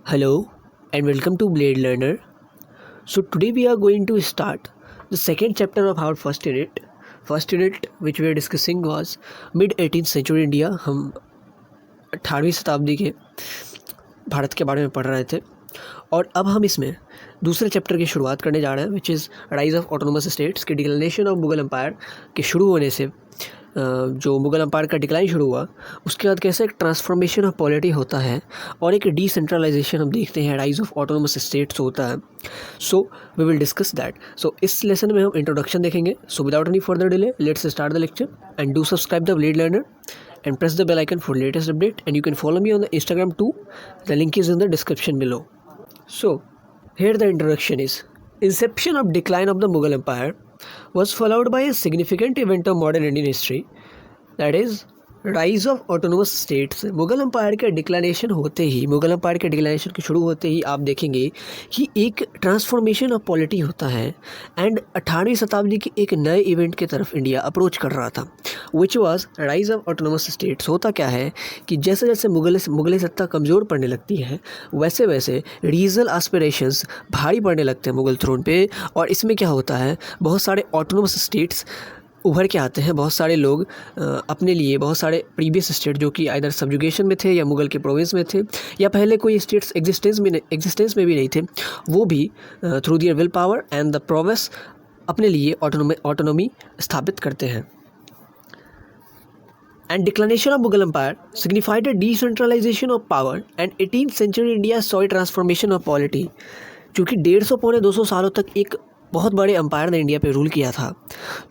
Hello and welcome to Blade Learner. So today we are going to start the second chapter of our first unit. First unit which we are discussing was mid 18th century India. हम 18वीं शताब्दी के भारत के बारे में पढ़ रहे थे और अब हम इसमें दूसरे चैप्टर की शुरुआत करने जा रहे हैं which is rise of autonomous states के डिक्लाइनेशन ऑफ मुगल एम्पायर के शुरू होने से जो मुगल एम्पायर का डिक्लाइन शुरू हुआ उसके बाद कैसे एक ट्रांसफॉर्मेशन ऑफ पॉलिटी होता है और एक डिसेंट्रलाइजेशन हम देखते हैं, राइज ऑफ ऑटोनोमस स्टेट्स होता है. So we will discuss that. So इस लेसन में हम इंट्रोडक्शन देखेंगे. So without any further delay let's start the lecture and do subscribe the Blade Learner and press the bell icon for latest update, and you can follow me on the Instagram too. The link is in the description below. So here the introduction is: inception of decline of the Mughal Empire was followed by a significant event of modern Indian history, that is rise of autonomous states. Mughal empire के declination होते ही, Mughal empire के declination के शुरू होते ही आप देखेंगे कि एक ट्रांसफॉर्मेशन ऑफ पॉलिटी होता है एंड 18वीं शताब्दी के एक नए इवेंट की तरफ इंडिया अप्रोच कर रहा था which was rise of autonomous states. होता क्या है कि जैसे जैसे मुगल सत्ता कमज़ोर पड़ने लगती है वैसे वैसे रीजनल एस्पिरेशंस भारी पड़ने लगते हैं मुगल थ्रोन पे, और इसमें क्या होता है बहुत सारे ऑटोनोमस स्टेट्स उभर के आते हैं. बहुत सारे लोग अपने लिए बहुत सारे प्रीवियस स्टेट जो कि आइदर सब्जुगेशन में थे या मुगल के प्रोविंस में थे या पहले कोई स्टेट्स एग्जिस्टेंस में भी नहीं थे, वो भी through their will power and the prowess अपने लिए ऑटोनॉमी स्थापित करते हैं. And declination of Mughal Empire signified a decentralization of power, and 18th century India saw a transformation of polity. क्योंकि 150-200 सालों तक एक बहुत बड़े एम्पायर ने इंडिया पे रूल किया था,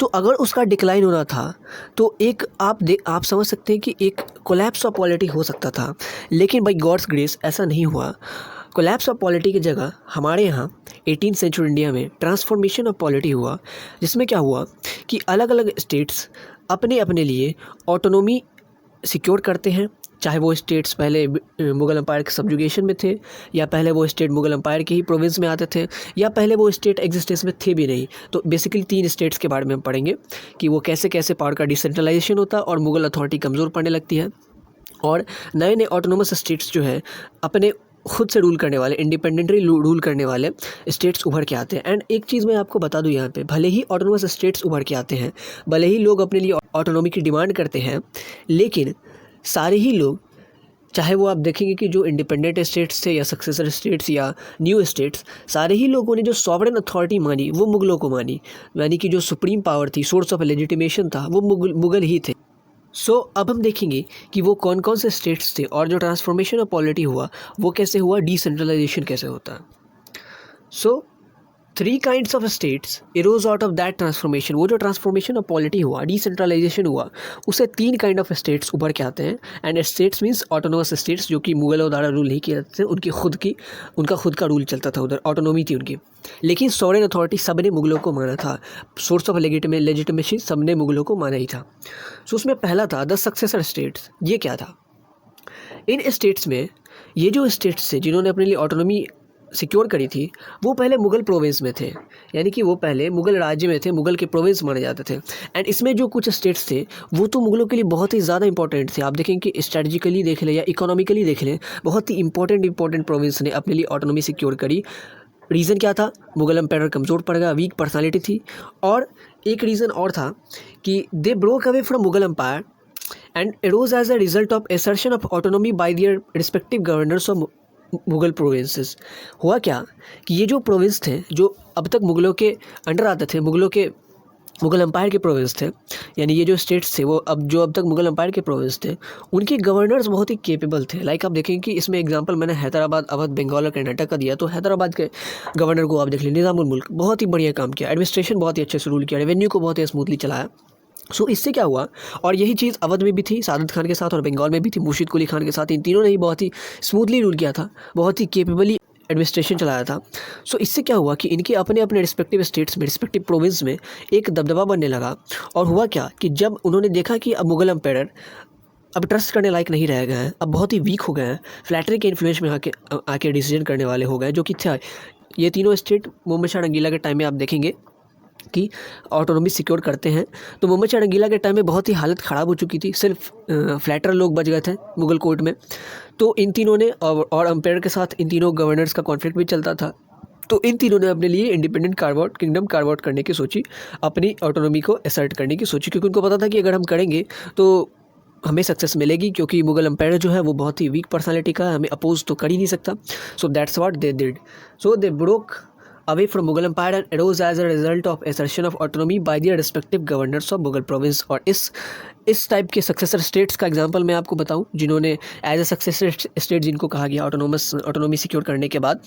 तो अगर उसका डिक्लाइन होना था तो एक आप समझ सकते हैं कि एक कोलैप्स ऑफ पॉलिटी हो सकता था. लेकिन बाय गॉड्स ग्रेस ऐसा नहीं हुआ. कोलैप्स ऑफ पॉलिटी की जगह हमारे यहाँ 18th सेंचुरी इंडिया में ट्रांसफॉर्मेशन ऑफ पॉलिटी हुआ, जिसमें क्या हुआ कि अलग अलग स्टेट्स अपने अपने लिए ऑटोनॉमी सिक्योर करते हैं. चाहे वो स्टेट्स पहले मुगल एम्पायर के सब्जुगेशन में थे या पहले वो स्टेट मुगल एम्पायर के ही प्रोविंस में आते थे या पहले वो स्टेट एग्जिस्टेंस में थे भी नहीं. तो बेसिकली 3 स्टेट्स के बारे में हम पढ़ेंगे कि वो कैसे कैसे पावर का डिसेंट्रलाइजेशन होता है और मुगल अथॉरिटी कमज़ोर पड़ने लगती है और नए नए ऑटोनोमस स्टेट्स जो है अपने खुद से रूल करने वाले, इंडिपेंडेंटली रूल करने वाले स्टेट्स उभर के आते हैं. एंड एक चीज़ मैं आपको बता दूं यहाँ पे, भले ही ऑटोनोमस स्टेट्स उभर के आते हैं, भले ही लोग अपने लिए ऑटोनॉमी की डिमांड करते हैं, लेकिन सारे ही लोग, चाहे वो आप देखेंगे कि जो इंडिपेंडेंट स्टेट्स थे या सक्सेसर स्टेट्स या न्यू स्टेट्स, सारे ही लोगों ने जो सॉवरेन अथॉरिटी मानी वो मुगलों को मानी. यानी कि जो सुप्रीम पावर थी, सोर्स ऑफ लेजिटिमेशन था, वो मुगल ही थे. सो अब हम देखेंगे कि वो कौन कौन से स्टेट्स थे और जो ट्रांसफॉर्मेशन ऑफ पॉलिटी हुआ वो कैसे हुआ, डिसेंट्रलाइजेशन कैसे होता है. सो 3 kinds of states Eros out of that transformation. वो जो ट्रांसफॉर्मेशन ऑफ पॉलिटी हुआ, डिसेंट्रलाइजेशन हुआ, उससे 3 काइंड ऑफ स्टेट्स उभर के आते हैं. And states means autonomous states जो कि मुगलों द्वारा रूल नहीं किए जाते थे, उनका खुद का रूल चलता था, उधर ऑटोनॉमी थी उनकी. लेकिन सॉवरेन अथॉरिटी सब ने मुगलों को माना था, सोर्स ऑफ लेजिटिमेसी सब ने मुगलों को माना ही था. सो उसमें पहला था द सक्सेसर स्टेट्स. ये क्या था? इन स्टेट्स में ये जो स्टेट्स थे जिन्होंने अपने लिए ऑटोनॉमी सिक्योर करी थी वो पहले मुगल प्रोविंस में थे, यानी कि वो पहले मुगल राज्य में थे, मुगल के प्रोविंस माने जाते थे. एंड इसमें जो कुछ स्टेट्स थे वो तो मुगलों के लिए बहुत ही ज़्यादा इंपॉर्टेंट थे. आप देखें कि स्ट्रेटजिकली देख लें या इकोनॉमिकली देख लें, बहुत ही इंपॉर्टेंट प्रोविंस ने अपने लिए ऑटोनॉमी सिक्योर करी. रीज़न क्या था? मुगल एम्पायर कमज़ोर पड़ गया, वीक पर्सनालिटी थी. और एक रीज़न और था कि they broke away from Mughal empire and arose as a result of assertion of autonomy by their respective governors of Mughal provinces. हुआ क्या कि ये जो प्रोविंस थे जो अब तक मुगलों के अंडर आते थे, मुगल एम्पायर के प्रोविंस थे, यानी ये जो स्टेट्स थे वो अब तक मुगल एम्पायर के प्रोविंस थे, उनके गवर्नर्स बहुत ही केपेबल थे. लाइक आप देखें कि इसमें एग्जांपल मैंने हैदराबाद, अवध, बंगाल और कर्नाटक का दिया. तो हैदराबाद के गवर्नर को आप देख लें, निज़ामुल मुल्क, बहुत ही बढ़िया काम किया, एडमिनिस्ट्रेशन बहुत ही अच्छे से रूल किया, रेवेन्यू को बहुत ही स्मूथली चलाया. सो इससे क्या हुआ, और यही चीज़ अवध में भी थी सादत खान के साथ और बंगाल में भी थी मुर्शिद कुली खान के साथ. इन तीनों ने ही बहुत ही स्मूथली रूल किया था, बहुत ही केपेबली एडमिनिस्ट्रेशन चलाया था. सो इससे क्या हुआ कि इनके अपने अपने रिस्पेक्टिव स्टेट्स में, रिस्पेक्टिव प्रोविंस में एक दबदबा बनने लगा. और हुआ क्या कि जब उन्होंने देखा कि अब मुगल एम्पायर अब ट्रस्ट करने लायक नहीं रह गए हैं, अब बहुत ही वीक हो गए हैं, फ्लैटरी के इन्फ्लुएंस में आके डिसीजन करने वाले हो गए, जो कि थे ये तीनों स्टेट मोहम्मद शाह रंगीला के टाइम में आप देखेंगे कि ऑटोनॉमी सिक्योर करते हैं। तो मोहम्मद शाह रंगीला के टाइम में बहुत ही हालत ख़राब हो चुकी थी, सिर्फ फ्लैटर लोग बच गए थे मुग़ल कोर्ट में। तो इन तीनों ने और अम्पायर के साथ इन तीनों गवर्नर्स का कॉन्फ्लिक्ट भी चलता था। तो इन तीनों ने अपने लिए इंडिपेंडेंट किंगडम कार्व आउट करने की सोची, अपनी ऑटोनॉमी को असर्ट करने की सोची, क्योंकि उनको पता था कि अगर हम करेंगे तो हमें सक्सेस मिलेगी, क्योंकि मुग़ल अम्पायर जो है वो बहुत ही वीक पर्सनालिटी का है, हमें अपोज तो कर ही नहीं सकता। So that's what they did. So they broke away from Mughal Empire and arose as a result of assertion of autonomy by their respective governors of Mughal province। और इस type के सक्सेसर स्टेट्स का example मैं आपको बताऊं, जिन्होंने as a successor state जिनको कहा गया ऑटोनॉमी सिक्योर करने के बाद,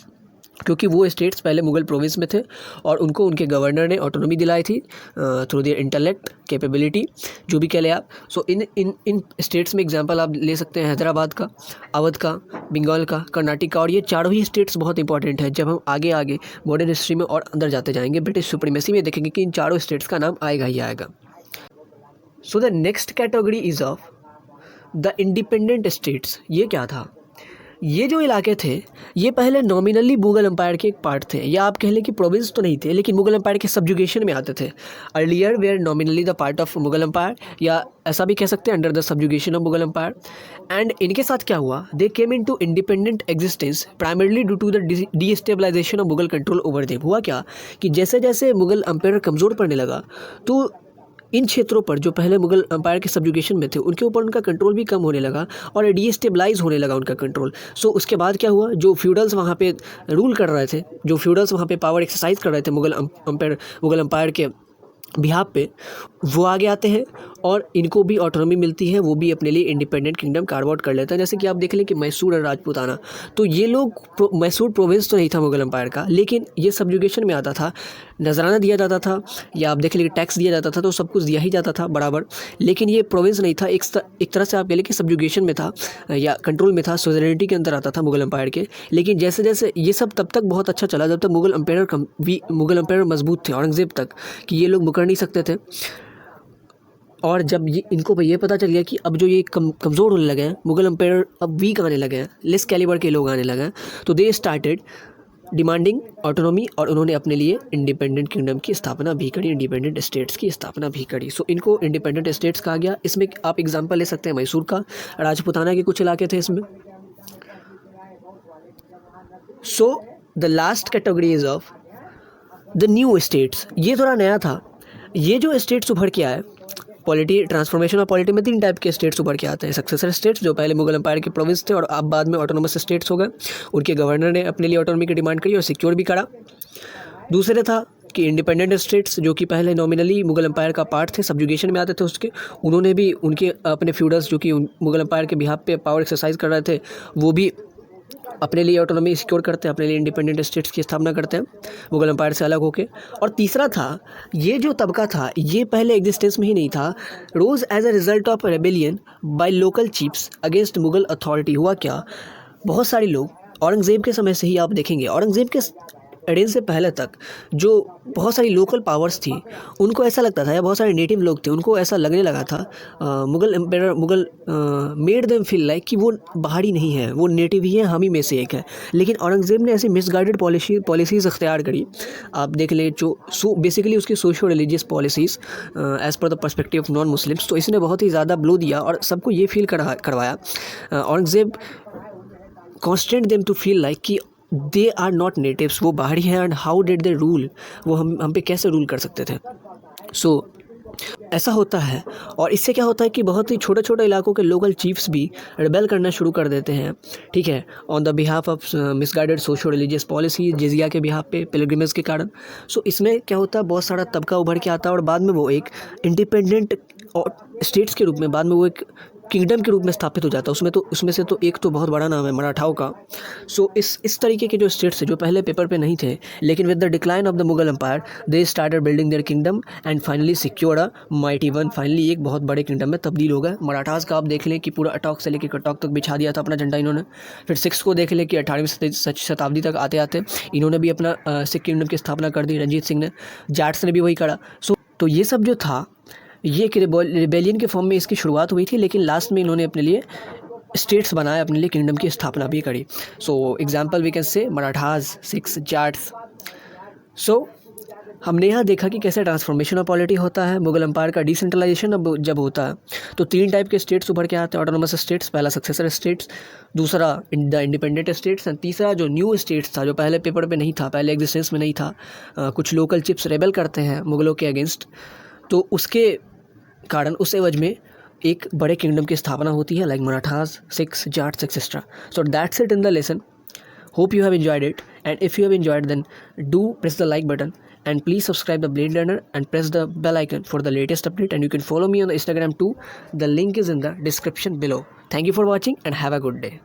क्योंकि वो स्टेट्स पहले मुग़ल प्रोविंस में थे और उनको उनके गवर्नर ने ऑटोनॉमी दिलाई थी थ्रू देयर इंटेलेक्ट कैपेबिलिटी, जो भी कह लें आप। सो इन स्टेट्स में एग्जांपल आप ले सकते हैं हैदराबाद का, अवध का, बंगाल का, कर्नाटक का। और ये चारों ही स्टेट्स बहुत इंपॉर्टेंट है। जब हम आगे मॉडर्न हिस्ट्री में और अंदर जाते जाएंगे, ब्रिटिश सुप्रीमेसी में देखेंगे कि इन चारों स्टेट्स का नाम आएगा ही आएगा। So the next category is of the independent states. ये क्या था? ये जो इलाके थे ये पहले नॉमिनली मुग़ल एम्पायर के एक पार्ट थे, या आप कह लें कि प्रोविंस तो नहीं थे, लेकिन मुग़ल एम्पायर के सब्जुगेशन में आते थे। Earlier were nominally the part of Mughal empire, या ऐसा भी कह सकते हैं under the subjugation of Mughal empire. And इनके साथ क्या हुआ? They came into independent existence primarily due to the destabilisation of Mughal control over them. हुआ क्या कि जैसे जैसे मुग़ल एम्पायर कमज़ोर पड़ने लगा, तो इन क्षेत्रों पर जो पहले मुग़ल एम्पायर के सब्जुगेशन में थे उनके ऊपर उनका कंट्रोल भी कम होने लगा और डीस्टेबलाइज होने लगा उनका कंट्रोल। सो उसके बाद क्या हुआ? जो फ्यूडल्स वहाँ पे रूल कर रहे थे, जो फ्यूडल्स वहाँ पे पावर एक्सरसाइज कर रहे थे मुग़ल एम्पायर के बिहाफ पे, वो आगे आते हैं और इनको भी ऑटोनॉमी मिलती है, वो भी अपने लिए इंडिपेंडेंट किंगडम कार्व आउट कर लेते हैं। जैसे कि आप देख लें कि मैसूर और राजपूताना, तो ये लोग मैसूर प्रोविंस तो नहीं था मुग़ल एम्पायर का, लेकिन ये सब्जुगेशन में आता था, नजराना दिया जाता था, या आप देख लें कि टैक्स दिया जाता था, तो सब कुछ दिया ही जाता था बराबर। लेकिन ये प्रोविंस नहीं था, एक तरह से आप कह लें कि सब्जुगेशन में था या कंट्रोल में था, सोवरेनिटी के अंदर आता था मुग़ल एम्पायर के। लेकिन जैसे जैसे ये सब तब तक बहुत अच्छा चला जब तक मुग़ल एम्पायर मजबूत थे, औरंगज़ेब तक, कि ये लोग मुकर नहीं सकते थे। और जब इनको ये पता चल गया कि अब जो ये कमज़ोर होने लगे हैं, मुग़ल एम्पायर अब वीक आने लगे हैं, लेस कैलिबर के लोग आने लगे हैं, तो दे स्टार्टेड डिमांडिंग ऑटोनॉमी, और उन्होंने अपने लिए इंडिपेंडेंट किंगडम की स्थापना भी करी, इंडिपेंडेंट स्टेट्स की स्थापना भी करी। सो इनको इंडिपेंडेंट स्टेट्स कहा गया। इसमें आप एग्जांपल ले सकते हैं मैसूर का, राजपूताना के कुछ इलाके थे इसमें। So the last category is of the new states. ये थोड़ा नया था। ये जो स्टेट्स उभर के आए, पॉलिटी ट्रांसफॉर्मेशन ऑफ पॉलिटी में 3 टाइप के स्टेट्स उभर के आते हैं। सक्सेसर स्टेट्स जो पहले मुग़ल एम्पायर के प्रोविंस थे और अब बाद में ऑटोनोमस स्टेट्स हो गए, उनके गवर्नर ने अपने लिए ऑटोनॉमी की डिमांड करी और सिक्योर भी करा। दूसरे था कि इंडिपेंडेंट स्टेट्स जो कि पहले नॉमिनली मुग़ल एम्पायर का पार्ट थे, सब्जुगेशन में आते थे उसके, उन्होंने भी उनके अपने फ्यूडल्स जो कि मुग़ल एम्पायर के बिहाफ पे पावर एक्सरसाइज कर रहे थे, वो भी अपने लिए ऑटोनॉमी सिक्योर करते हैं, अपने लिए इंडिपेंडेंट स्टेट्स की स्थापना करते हैं मुग़ल एम्पायर से अलग होके। और तीसरा था, ये जो तबका था ये पहले एग्जिस्टेंस में ही नहीं था, rose as a result of rebellion by local chiefs against Mughal authority. हुआ क्या? बहुत सारे लोग औरंगज़ेब के समय से ही आप देखेंगे, औरंगज़ेब के एडेन से पहले तक जो बहुत सारी लोकल पावर्स थी, उनको ऐसा लगता था, या बहुत सारे नेटिव लोग थे, उनको ऐसा लगने लगा था, Mughal made them feel like कि वो बाहरी नहीं है, वो नेटिव ही है, हम ही में से एक है। लेकिन औरंगज़ेब ने ऐसी मिसगाइडेड पॉलिसीज़ अख्तियार करी। आप देख लें जो बेसिकली उसकी socio religious policies as per the perspective of non Muslims, तो इसने बहुत ही ज़्यादा ब्लो दिया और सबको ये फील करवाया, Aurangzeb constant them to feel like कि दे आर नॉट नेटिव्स, वो बाहरी हैं, and how did they rule, वो हम पे कैसे रूल कर सकते थे। सो ऐसा होता है। और इससे क्या होता है कि बहुत ही छोटे छोटे इलाकों के लोकल चीफ्स भी रिबेल करना शुरू कर देते हैं, ठीक है, on the behalf of misguided socio religious policy, जिजिया के बिहाफ पे, पिलग्रिमेज के कारण। सो इसमें क्या होता है, बहुत सारा तबका उभर के आता है और बाद में वो एक इंडिपेंडेंट और स्टेट्स के रूप में, बाद में वो एक किंगडम के रूप में स्थापित हो जाता है। उसमें से तो एक तो बहुत बड़ा नाम है मराठाओं का। सो इस तरीके के जो स्टेट्स है जो पहले पेपर पे नहीं थे, लेकिन with the decline of the Mughal empire they started building their kingdom and finally secured a mighty one. Finally एक बहुत बड़े किंगडम में तब्दील हो गए। मराठास का आप देख लें कि पूरा अटॉक से लेकर कटॉक तक बिछा दिया था अपना झंडा इन्होंने। फिर सिक्स को देख लें कि 18वीं शताब्दी तक आते आते इन्होंने भी अपना सिख किंगडम की स्थापना कर दी, रंजीत सिंह ने। जाट्स ने भी वही करा। सो तो ये सब जो था, ये एक रिबेलियन के फॉर्म में इसकी शुरुआत हुई थी, लेकिन लास्ट में इन्होंने अपने लिए स्टेट्स बनाए, अपने लिए किंगडम की स्थापना भी करी। So example we can say Marathas, Sikhs, Jats. सो हमने यहाँ देखा कि कैसे ट्रांसफॉर्मेशन ऑफ पॉलिटी होता है, मुगल एम्पायर का डिसेंट्रलाइजेशन अब जब होता है तो 3 टाइप के स्टेट्स उभर के आते हैं, ऑटोनोमस स्टेट्स, पहला सक्सेसर स्टेट्स, दूसरा द इंडिपेंडेंट स्टेट्स एंड तीसरा जो न्यू स्टेट्स था, जो पहले पेपर पे नहीं था, पहले एग्जिस्टेंस में नहीं था। कुछ लोकल चिप्स रेबल करते हैं मुगलों के अगेंस्ट, तो उसके कारण उस एवज में एक बड़े किंगडम की स्थापना होती है, like Marathas, Sikhs, Jats etcetera. So that's it in the lesson. Hope you have enjoyed it, and if you have enjoyed, then do press the like button and please subscribe the Blade Learner and press the bell icon for the latest update, and you can follow me on the Instagram too. The link is in the description below. Thank you for watching and have a good day.